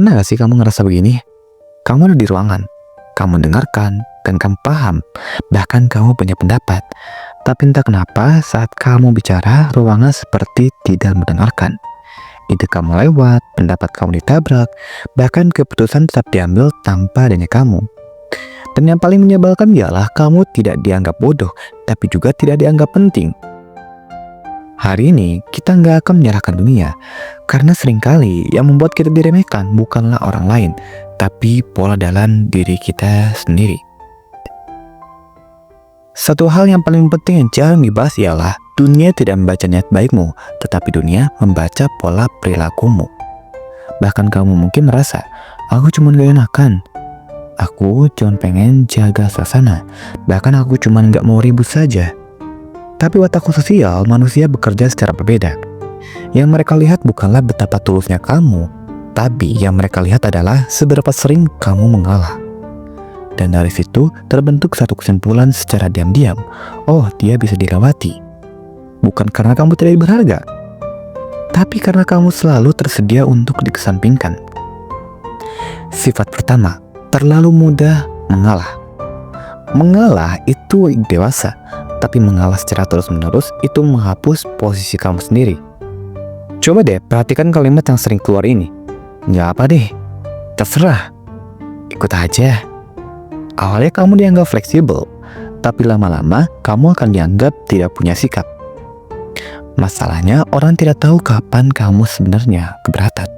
Pernah gak sih kamu ngerasa begini? Kamu ada di ruangan, kamu dengarkan, dan kamu paham, bahkan kamu punya pendapat. Tapi entah kenapa saat kamu bicara, ruangan seperti tidak mendengarkan. Ide kamu lewat, pendapat kamu ditabrak, bahkan keputusan tetap diambil tanpa adanya kamu. Dan yang paling menyebalkan ialah kamu tidak dianggap bodoh, tapi juga tidak dianggap penting. Hari ini kita nggak akan menyerahkan dunia, karena seringkali yang membuat kita diremehkan bukanlah orang lain, tapi pola dalam diri kita sendiri. Satu hal yang paling penting yang jarang dibahas ialah dunia tidak membaca niat baikmu, tetapi dunia membaca pola perilakumu. Bahkan kamu mungkin merasa, aku cuma gak enakan, aku cuma pengen jaga suasana, bahkan aku cuma gak mau ribut saja. Tapi watak sosial manusia bekerja secara berbeda. Yang mereka lihat bukanlah betapa tulusnya kamu, tapi yang mereka lihat adalah seberapa sering kamu mengalah. Dan dari situ terbentuk satu kesimpulan secara diam-diam. Oh, dia bisa dilewati. Bukan karena kamu tidak berharga, tapi karena kamu selalu tersedia untuk dikesampingkan. Sifat pertama, terlalu mudah mengalah. Mengalah itu dewasa, tapi mengalah secara terus-menerus itu menghapus posisi kamu sendiri. Coba deh perhatikan kalimat yang sering keluar ini. Nggak apa deh, terserah, ikut aja. Awalnya kamu dianggap fleksibel, tapi lama-lama kamu akan dianggap tidak punya sikap. Masalahnya orang tidak tahu kapan kamu sebenarnya keberatan.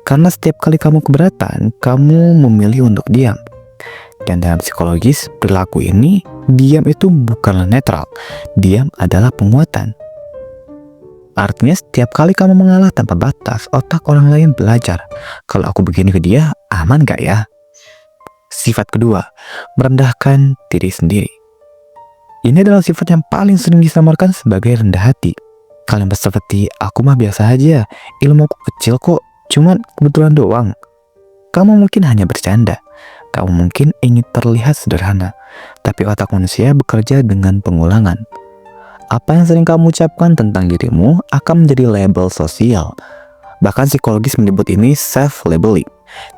Karena setiap kali kamu keberatan, kamu memilih untuk diam. Dan dalam psikologis, perilaku ini, diam itu bukanlah netral. Diam adalah penguatan. Artinya setiap kali kamu mengalah tanpa batas, otak orang lain belajar. Kalau aku begini ke dia, aman gak ya? Sifat kedua, merendahkan diri sendiri. Ini adalah sifat yang paling sering disamarkan sebagai rendah hati. Kalimat seperti, aku mah biasa aja, ilmu aku kecil kok, cuman kebetulan doang. Kamu mungkin hanya bercanda. Kamu mungkin ingin terlihat sederhana, tapi otak manusia bekerja dengan pengulangan. Apa yang sering kamu ucapkan tentang dirimu akan menjadi label sosial. Bahkan psikologis menyebut ini self-labeling.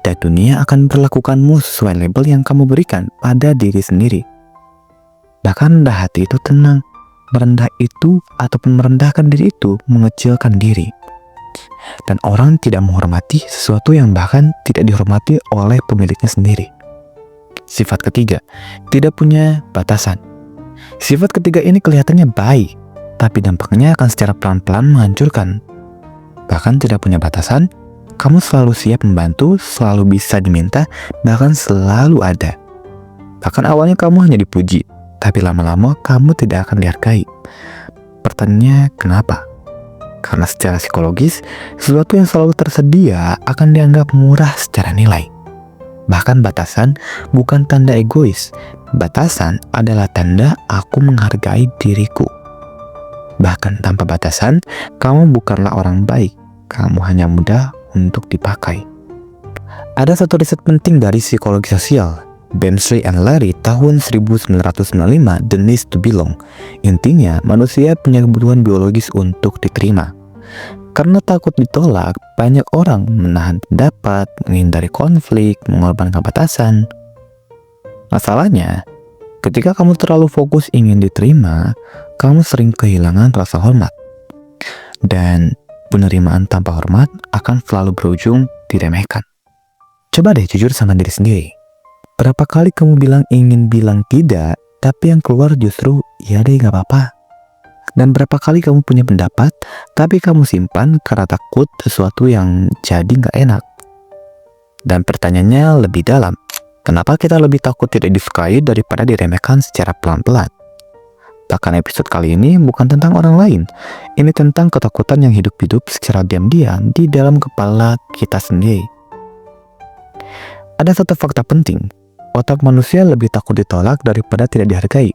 Dan dunia akan memperlakukanmu sesuai label yang kamu berikan pada diri sendiri. Bahkan rendah hati itu tenang. Merendah itu ataupun merendahkan diri itu mengecilkan diri. Dan orang tidak menghormati sesuatu yang bahkan tidak dihormati oleh pemiliknya sendiri. Sifat ketiga, tidak punya batasan. Sifat ketiga ini kelihatannya baik, tapi dampaknya akan secara pelan-pelan menghancurkan. Bahkan tidak punya batasan, kamu selalu siap membantu, selalu bisa diminta, bahkan selalu ada. Bahkan awalnya kamu hanya dipuji, tapi lama-lama kamu tidak akan dihargai. Pertanyaannya, kenapa? Karena secara psikologis, sesuatu yang selalu tersedia akan dianggap murah secara nilai. Bahkan batasan bukan tanda egois. Batasan adalah tanda aku menghargai diriku. Bahkan tanpa batasan, kamu bukanlah orang baik. Kamu hanya mudah untuk dipakai. Ada satu riset penting dari psikologi sosial, Bemsley and Larry tahun 1995, The Need to Belong. Intinya, manusia punya kebutuhan biologis untuk diterima. Karena takut ditolak, banyak orang menahan pendapat, menghindari konflik, mengorbankan batasan. Masalahnya, ketika kamu terlalu fokus ingin diterima, kamu sering kehilangan rasa hormat. Dan penerimaan tanpa hormat akan selalu berujung diremehkan. Coba deh jujur sama diri sendiri. Berapa kali kamu ingin bilang tidak, tapi yang keluar justru, ya deh gak apa-apa. Dan berapa kali kamu punya pendapat, tapi kamu simpan karena takut sesuatu yang jadi gak enak. Dan pertanyaannya lebih dalam, kenapa kita lebih takut tidak disukai daripada diremehkan secara pelan-pelan? Bahkan episode kali ini bukan tentang orang lain. Ini tentang ketakutan yang hidup-hidup secara diam-diam di dalam kepala kita sendiri. Ada satu fakta penting, otak manusia lebih takut ditolak daripada tidak dihargai.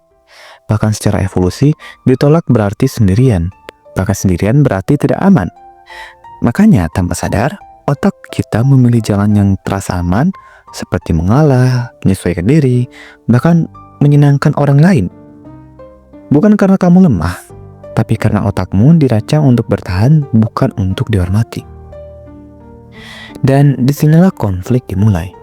Bahkan secara evolusi, ditolak berarti sendirian. Bahkan sendirian berarti tidak aman. Makanya tanpa sadar, otak kita memilih jalan yang terasa aman, seperti mengalah, menyesuaikan diri, bahkan menyenangkan orang lain. Bukan karena kamu lemah, tapi karena otakmu dirancang untuk bertahan, bukan untuk dihormati. Dan disinilah konflik dimulai.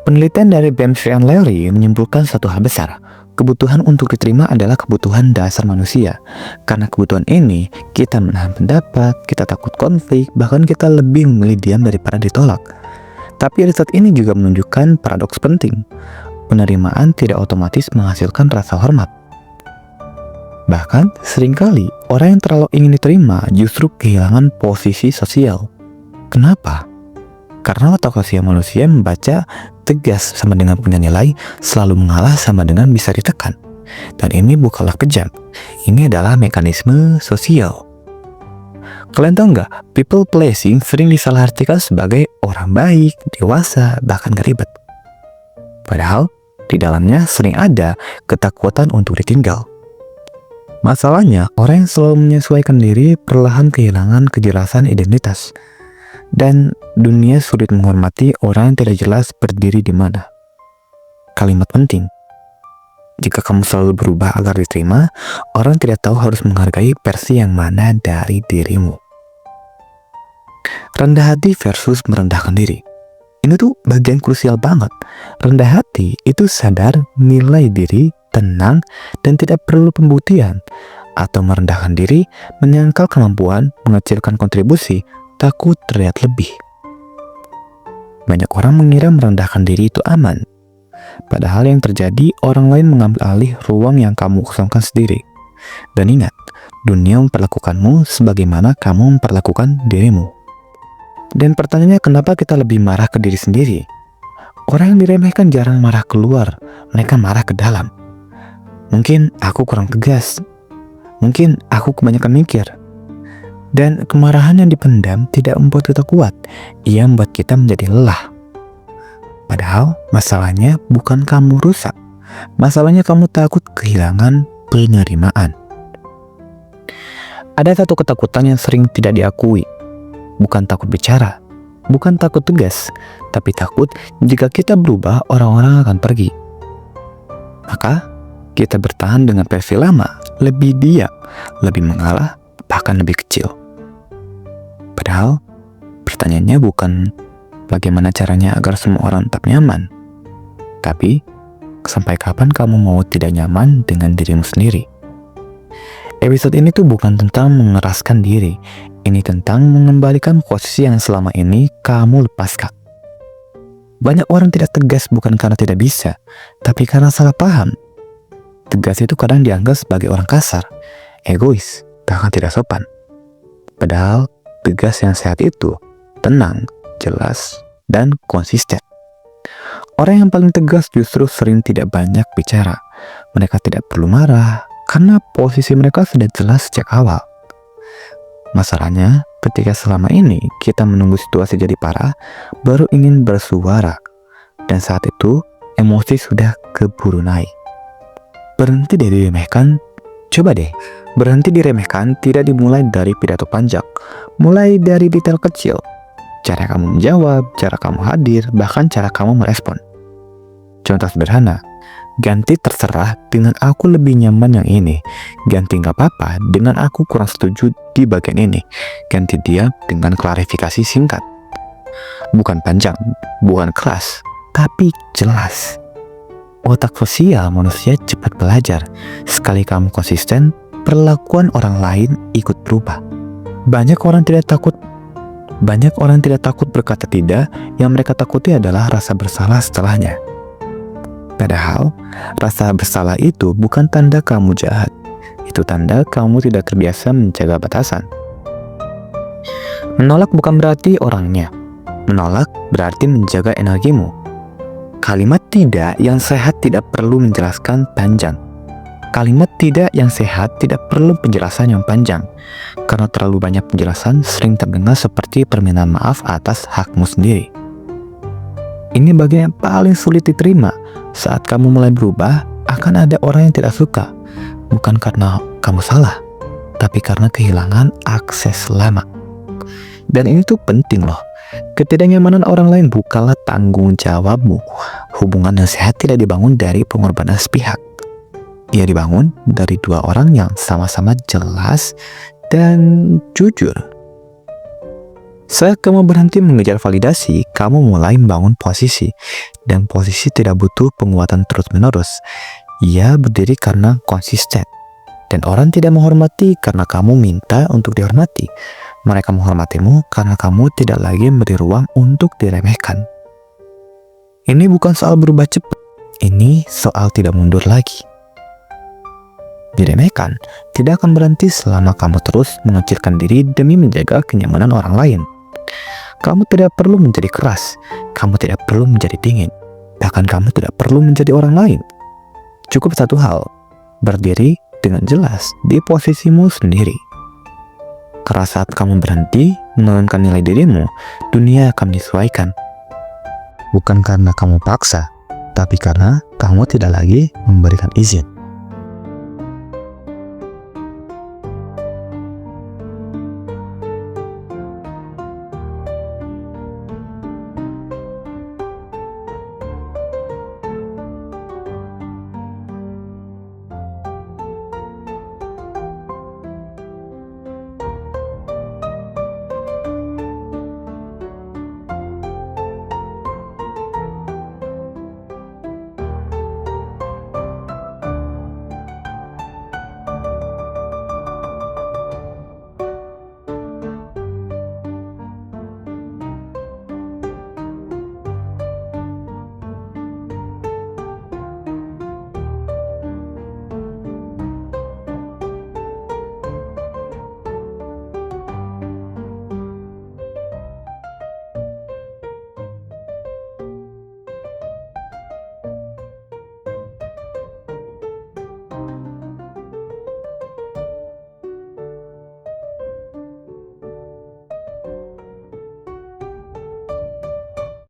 Penelitian dari Bamsey and Larry menyimpulkan satu hal besar. Kebutuhan untuk diterima adalah kebutuhan dasar manusia. Karena kebutuhan ini, kita menahan pendapat, kita takut konflik, bahkan kita lebih memilih diam daripada ditolak. Tapi riset ini juga menunjukkan paradoks penting. Penerimaan tidak otomatis menghasilkan rasa hormat. Bahkan, seringkali orang yang terlalu ingin diterima justru kehilangan posisi sosial. Kenapa? Karena otak sosial manusia membaca tegas sama dengan punya nilai, selalu mengalah sama dengan bisa ditekan. Dan ini bukanlah kejam, ini adalah mekanisme sosial. Kalian tahu nggak, people pleasing sering disalahartikan sebagai orang baik, dewasa, bahkan gak ribet. Padahal, di dalamnya sering ada ketakutan untuk ditinggal. Masalahnya, orang yang selalu menyesuaikan diri perlahan kehilangan kejelasan identitas. Dan dunia sulit menghormati orang yang tidak jelas berdiri di mana. Kalimat penting. Jika kamu selalu berubah agar diterima, orang tidak tahu harus menghargai versi yang mana dari dirimu. Rendah hati versus merendahkan diri. Ini tuh bagian krusial banget. Rendah hati itu sadar nilai diri, tenang, dan tidak perlu pembuktian. Atau merendahkan diri, menyangkal kemampuan, mengecilkan kontribusi, takut terlihat lebih. Banyak orang mengira merendahkan diri itu aman. Padahal yang terjadi, orang lain mengambil alih ruang yang kamu kosongkan sendiri. Dan ingat, dunia memperlakukanmu sebagaimana kamu memperlakukan dirimu. Dan pertanyaannya, kenapa kita lebih marah ke diri sendiri? Orang yang diremehkan jarang marah keluar, mereka marah ke dalam. Mungkin aku kurang tegas. Mungkin aku kebanyakan mikir. Dan kemarahan yang dipendam tidak membuat kita kuat, ia membuat kita menjadi lelah. Padahal masalahnya bukan kamu rusak, masalahnya kamu takut kehilangan penerimaan. Ada satu ketakutan yang sering tidak diakui, bukan takut bicara, bukan takut tegas, tapi takut jika kita berubah orang-orang akan pergi. Maka kita bertahan dengan versi lama, lebih diam, lebih mengalah, bahkan lebih kecil. Padahal, pertanyaannya bukan bagaimana caranya agar semua orang tetap nyaman. Tapi, sampai kapan kamu mau tidak nyaman dengan dirimu sendiri? Episode ini tuh bukan tentang mengeraskan diri. Ini tentang mengembalikan posisi yang selama ini kamu lepaskan. Banyak orang tidak tegas bukan karena tidak bisa, tapi karena salah paham. Tegas itu kadang dianggap sebagai orang kasar, egois, bahkan tidak sopan. Padahal, tegas yang sehat itu tenang, jelas, dan konsisten. Orang yang paling tegas justru sering tidak banyak bicara. Mereka tidak perlu marah, karena posisi mereka sudah jelas sejak awal. Masalahnya, ketika selama ini kita menunggu situasi jadi parah, baru ingin bersuara. Dan saat itu, emosi sudah keburu naik. Berhenti deh diremehkan. Coba deh, berhenti diremehkan tidak dimulai dari pidato panjang. Mulai dari detail kecil. Cara kamu menjawab, cara kamu hadir, bahkan cara kamu merespon. Contoh sederhana, ganti terserah dengan aku lebih nyaman yang ini. Ganti nggak apa-apa dengan aku kurang setuju di bagian ini. Ganti dia dengan klarifikasi singkat. Bukan panjang, bukan keras, tapi jelas. Otak sosial manusia cepat belajar. Sekali kamu konsisten, perlakuan orang lain ikut berubah. Banyak orang tidak takut berkata tidak, yang mereka takuti adalah rasa bersalah setelahnya. Padahal, rasa bersalah itu bukan tanda kamu jahat. Itu tanda kamu tidak terbiasa menjaga batasan. Menolak bukan berarti orangnya. Menolak berarti menjaga energimu. Kalimat tidak yang sehat tidak perlu menjelaskan panjang. Kalimat tidak yang sehat tidak perlu penjelasan yang panjang. Karena terlalu banyak penjelasan sering terdengar seperti permintaan maaf atas hakmu sendiri. Ini bagian yang paling sulit diterima. Saat kamu mulai berubah, akan ada orang yang tidak suka. Bukan karena kamu salah, tapi karena kehilangan akses lama. Dan ini tuh penting loh. Ketidaknyamanan orang lain bukanlah tanggung jawabmu. Hubungan yang sehat tidak dibangun dari pengorbanan sepihak. Ia dibangun dari dua orang yang sama-sama jelas dan jujur. Saat kamu berhenti mengejar validasi, kamu mulai membangun posisi. Dan posisi tidak butuh penguatan terus-menerus. Ia berdiri karena konsisten. Dan orang tidak menghormati karena kamu minta untuk dihormati. Mereka menghormatimu karena kamu tidak lagi memberi ruang untuk diremehkan. Ini bukan soal berubah cepat. Ini soal tidak mundur lagi. Diremehkan tidak akan berhenti selama kamu terus mengecilkan diri demi menjaga kenyamanan orang lain. Kamu tidak perlu menjadi keras, kamu tidak perlu menjadi dingin, bahkan kamu tidak perlu menjadi orang lain. Cukup satu hal, berdiri dengan jelas di posisimu sendiri. Karena saat kamu berhenti menurunkan nilai dirimu, dunia akan menyesuaikan. Bukan karena kamu paksa, tapi karena kamu tidak lagi memberikan izin.